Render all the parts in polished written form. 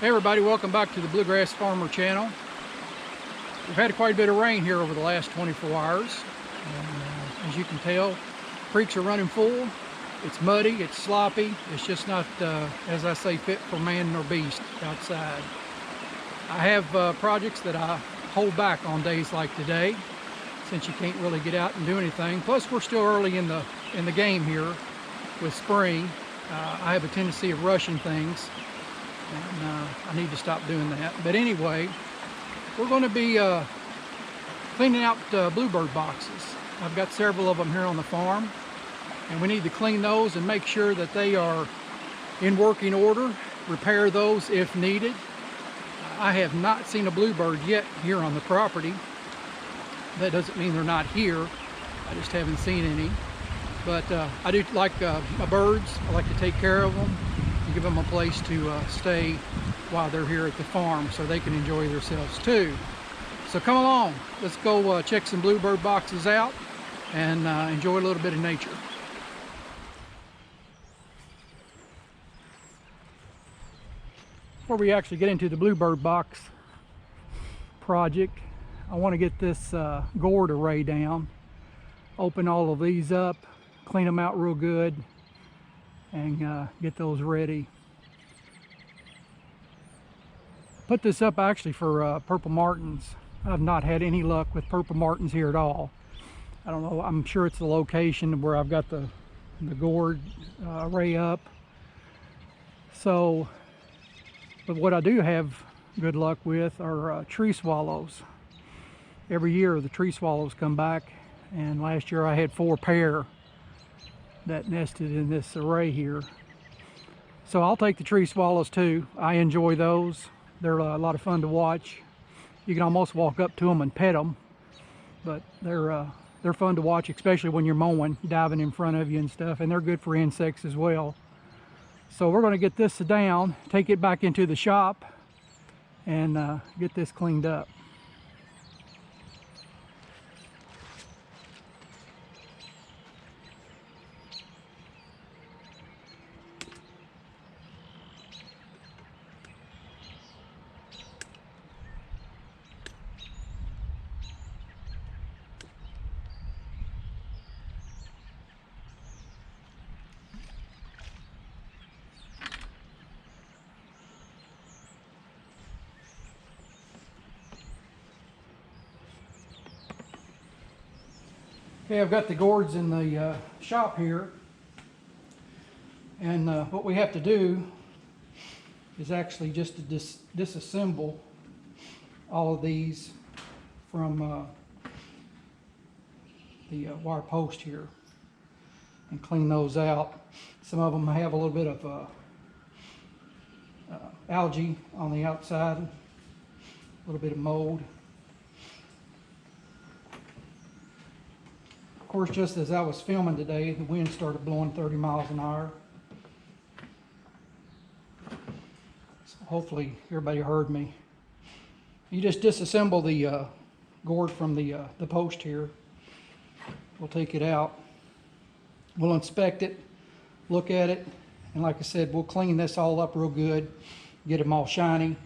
Hey everybody, welcome back to the Bluegrass Farmer channel. We've had quite a bit of rain here over the last 24 hours. And, as you can tell, creeks are running full. It's muddy, it's sloppy. It's just not, as I say, fit for man nor beast outside. I have projects that I hold back on days like today, since you can't really get out and do anything. Plus, we're still early in the game here with spring. I have a tendency of rushing things. And I need to stop doing that. But anyway, we're going to be cleaning out bluebird boxes. I've got several of them here on the farm, and we need to clean those and make sure that they are in working order, repair those if needed. I have not seen a bluebird yet here on the property. That doesn't mean they're not here. I just haven't seen any. But I do like my birds. I like to take care of them. Give them a place to stay while they're here at the farm so they can enjoy themselves too. So come along, let's go check some bluebird boxes out and enjoy a little bit of nature. Before we actually get into the bluebird box project, I want to get this gourd array down, open all of these up, clean them out real good, and get those ready. Put this up actually for purple martins. I've not had any luck with purple martins here at all. I don't know, I'm sure it's the location where I've got the gourd array up. So, but what I do have good luck with are tree swallows. Every year the tree swallows come back, and last year I had 4 pair that nested in this array here. So I'll take the tree swallows too. I enjoy those. They're a lot of fun to watch. You can almost walk up to them and pet them, but they're fun to watch, especially when you're mowing, diving in front of you and stuff, and they're good for insects as well. So we're going to get this down, take it back into the shop, and get this cleaned up. Okay, I've got the gourds in the shop here, and what we have to do is actually just to disassemble all of these from the wire post here and clean those out. Some of them have a little bit of algae on the outside, a little bit of mold. Of course, just as I was filming today, the wind started blowing 30 miles an hour. So hopefully everybody heard me. You just disassemble the gourd from the post here. We'll take it out. We'll inspect it, look at it, and like I said, we'll clean this all up real good, get them all shiny,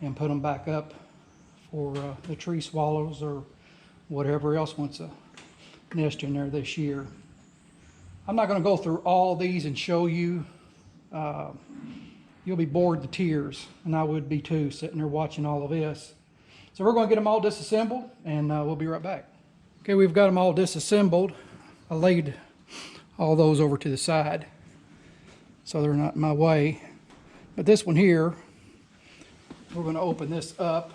and put them back up for the tree swallows or whatever else wants to nest in there this year. I'm not going to go through all of these and show you. You'll be bored to tears, and I would be too, sitting there watching all of this. So we're going to get them all disassembled, and we'll be right back. Okay, we've got them all disassembled. I laid all those over to the side so they're not in my way. But this one here, we're going to open this up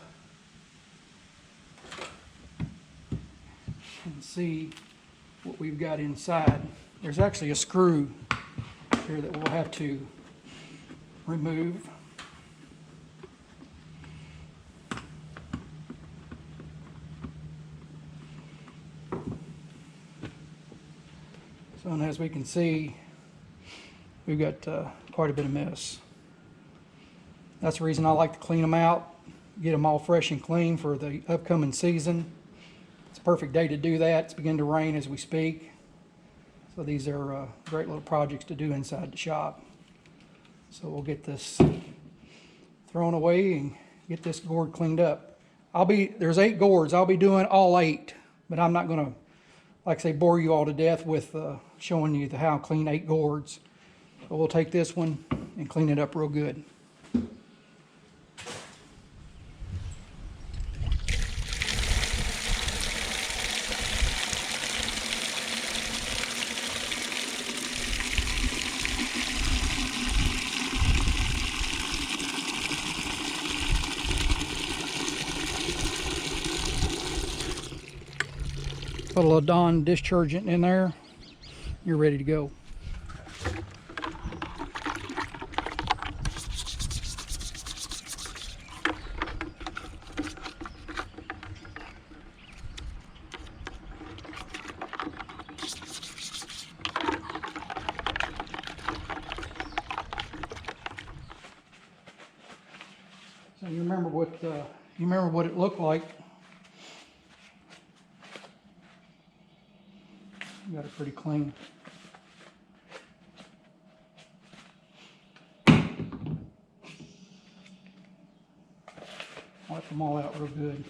and see what we've got inside. There's actually a screw here that we'll have to remove. So, and as we can see, we've got quite a bit of mess. That's the reason I like to clean them out, get them all fresh and clean for the upcoming season. It's a perfect day to do that. It's beginning to rain as we speak. So these are great little projects to do inside the shop. So we'll get this thrown away and get this gourd cleaned up. There's 8 gourds. I'll be doing all 8, but I'm not going to, like I say, bore you all to death with showing you how to clean 8 gourds. But we'll take this one and clean it up real good. Put a little Dawn dischargent in there. You're ready to go. So you remember what it looked like. Got it pretty clean. Wipe them all out real good.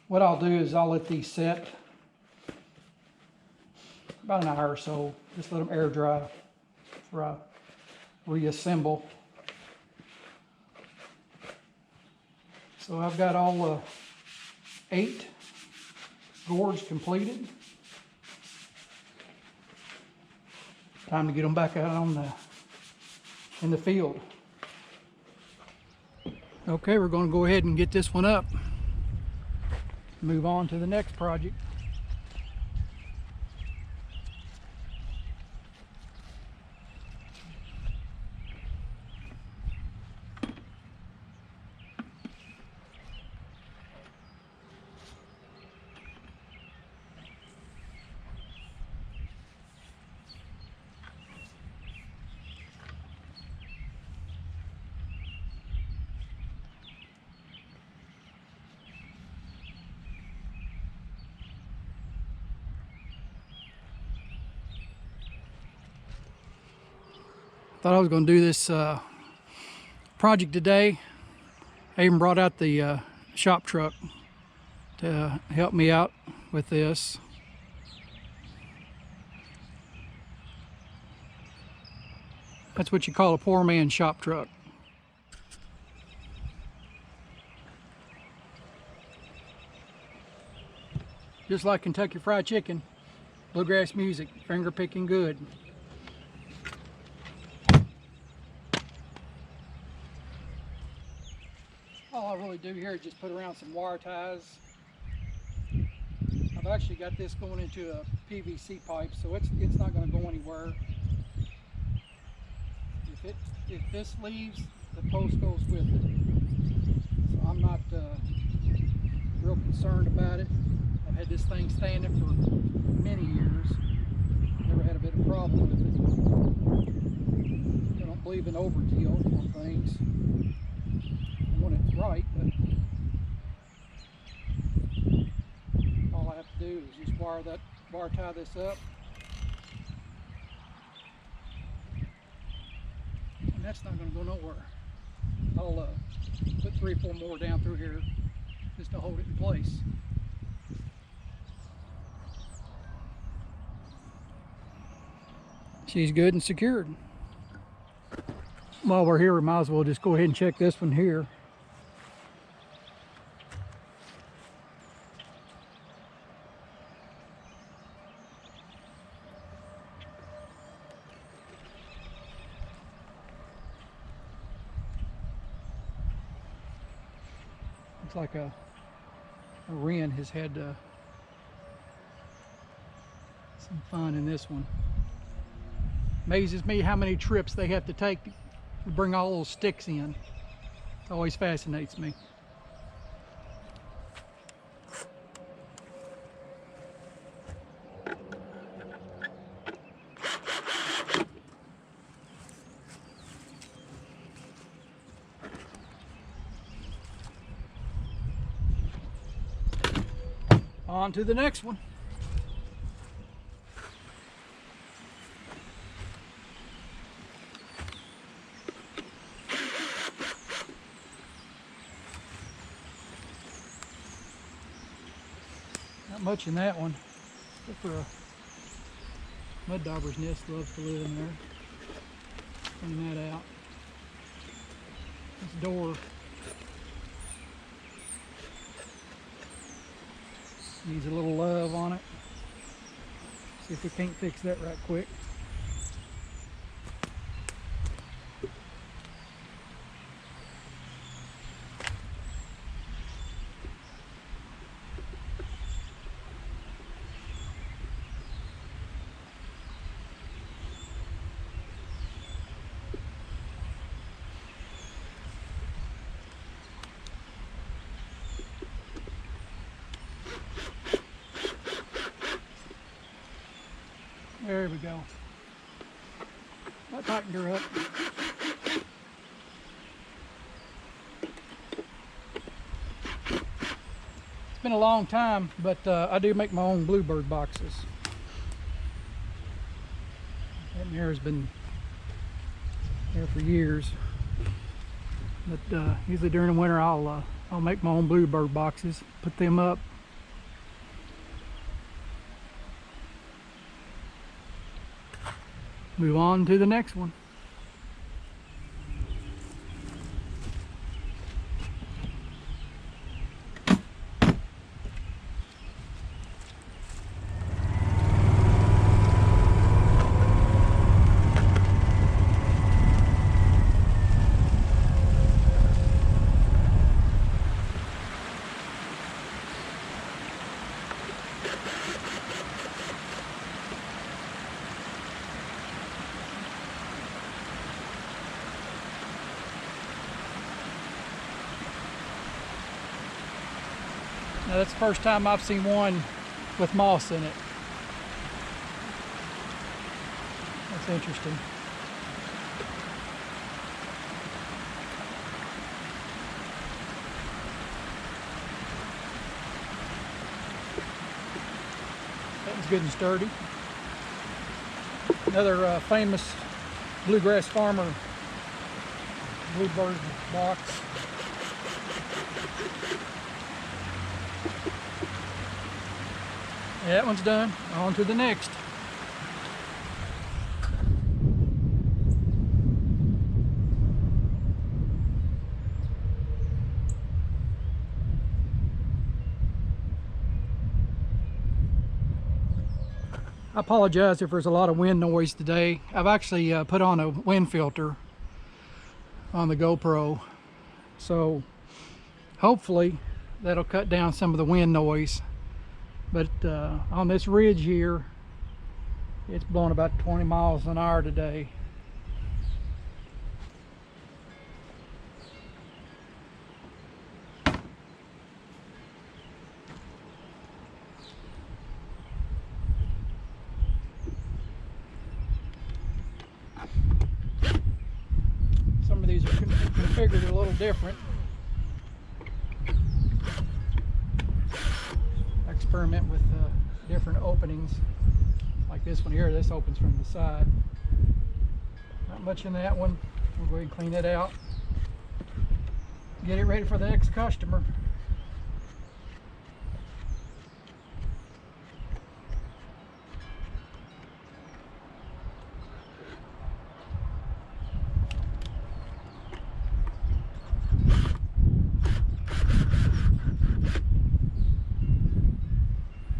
What I'll do is I'll let these set about an hour or so. Just let them air dry before I reassemble. So I've got all 8 gourds completed. Time to get them back out in the field. Okay, we're going to go ahead and get this one up. Move on to the next project. Thought I was going to do this project today. I even brought out the shop truck to help me out with this. That's what you call a poor man's shop truck. just like Kentucky Fried Chicken, bluegrass music, finger picking good. All I really do here is just put around some wire ties. I've actually got this going into a PVC pipe, so it's not going to go anywhere. If this leaves, the post goes with it. So I'm not real concerned about it. I've had this thing standing for many years. Never had a bit of problem with it. I don't believe in overkill on things. When it's right, but all I have to do is just wire tie this up, and that's not going to go nowhere. I'll put 3 or 4 more down through here just to hold it in place. She's good and secured. While we're here, we might as well just go ahead and check this one here. Looks like a wren has had some fun in this one. Amazes me how many trips they have to take to bring all those sticks in. It always fascinates me. On to the next one. Not much in that one, except for a mud dauber's nest loves to live in there. Clean that out. This door needs a little love on it. See if we can't fix that right quick. There we go. That tightened her up. It's been a long time, but I do make my own bluebird boxes. That mare has been there for years. But usually during the winter I'll make my own bluebird boxes, put them up. Move on to the next one. Now that's the first time I've seen one with moss in it. That's interesting. That was good and sturdy. Another famous bluegrass farmer bluebird box. That one's done. On to the next. I apologize if there's a lot of wind noise today. I've actually put on a wind filter on the GoPro, so hopefully that'll cut down some of the wind noise. But on this ridge here, it's blowing about 20 miles an hour today. Some of these are configured a little different. Experiment with different openings. Like this one here, this opens from the side. Not much in that one. We'll go ahead and clean it out. Get it ready for the next customer.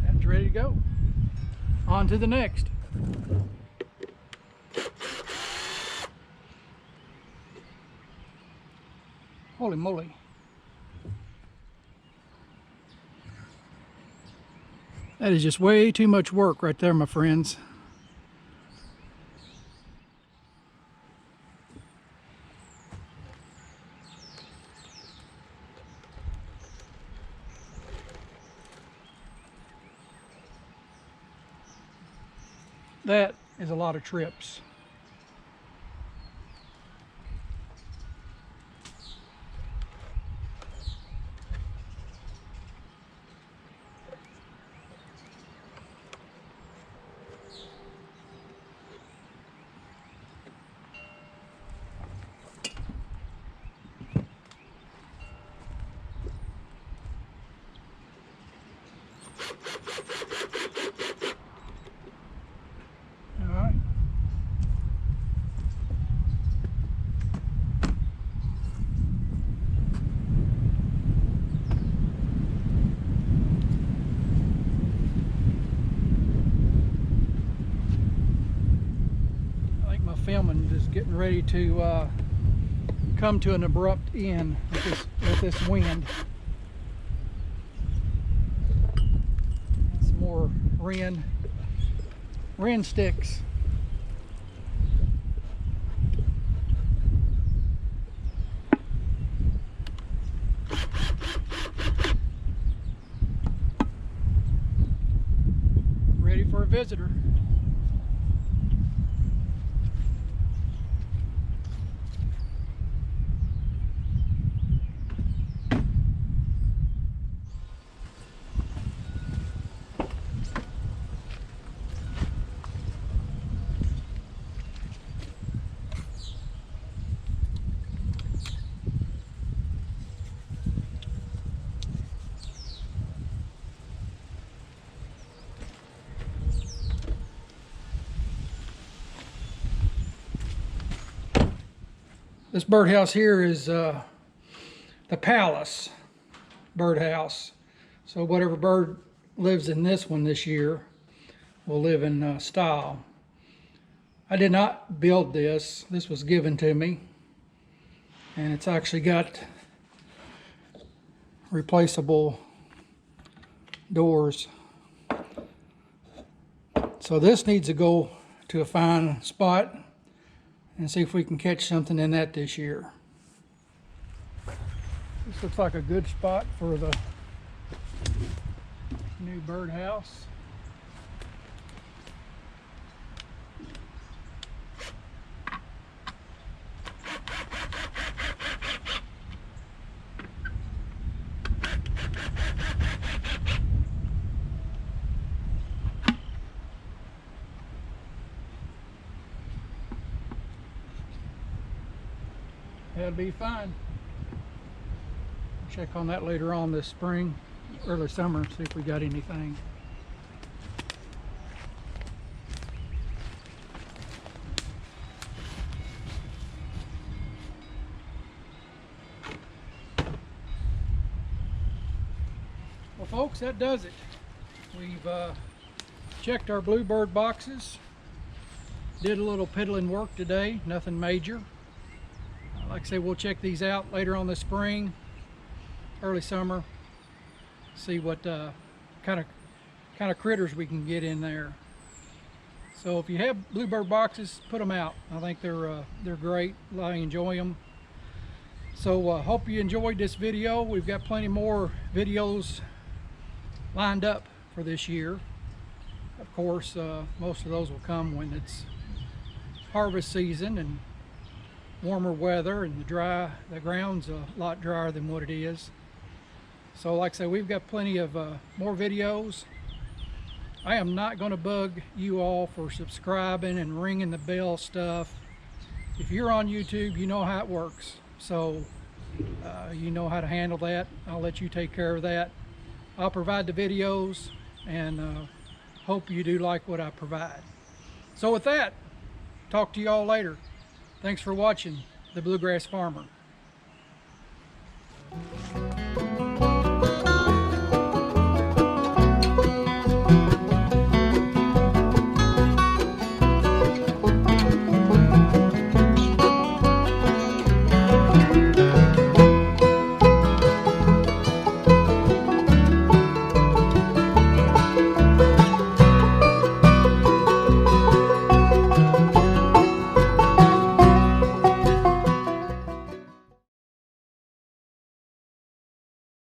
That's ready to go. On to the next. Holy moly. That is just way too much work right there, my friends. That is a lot of trips. Filming is getting ready to come to an abrupt end with this wind. Some more wren sticks. Ready for a visitor. This birdhouse here is the palace birdhouse. So whatever bird lives in this one this year will live in style. I did not build this. This was given to me. And it's actually got replaceable doors. So this needs to go to a fine spot and see if we can catch something in that this year. This looks like a good spot for the new birdhouse. That'll be fine. Check on that later on this spring, early summer, see if we got anything. Well, folks, that does it. We've Checked our bluebird boxes. Did a little piddling work today, nothing major. Like I say, we'll check these out later on this spring, early summer. See what kind of critters we can get in there. So if you have bluebird boxes, put them out. I think they're great. I enjoy them. So hope you enjoyed this video. We've got plenty more videos lined up for this year. Of course, most of those will come when it's harvest season and warmer weather, and the ground's a lot drier than what it is. So like I say, we've got plenty of more videos. I am not going to bug you all for subscribing and ringing the bell stuff. If you're on YouTube, you know how it works. So you know how to handle that. I'll let you take care of that. I'll provide the videos, and hope you do like what I provide. So with that, talk to you all later. Thanks for watching The Bluegrass Farmer.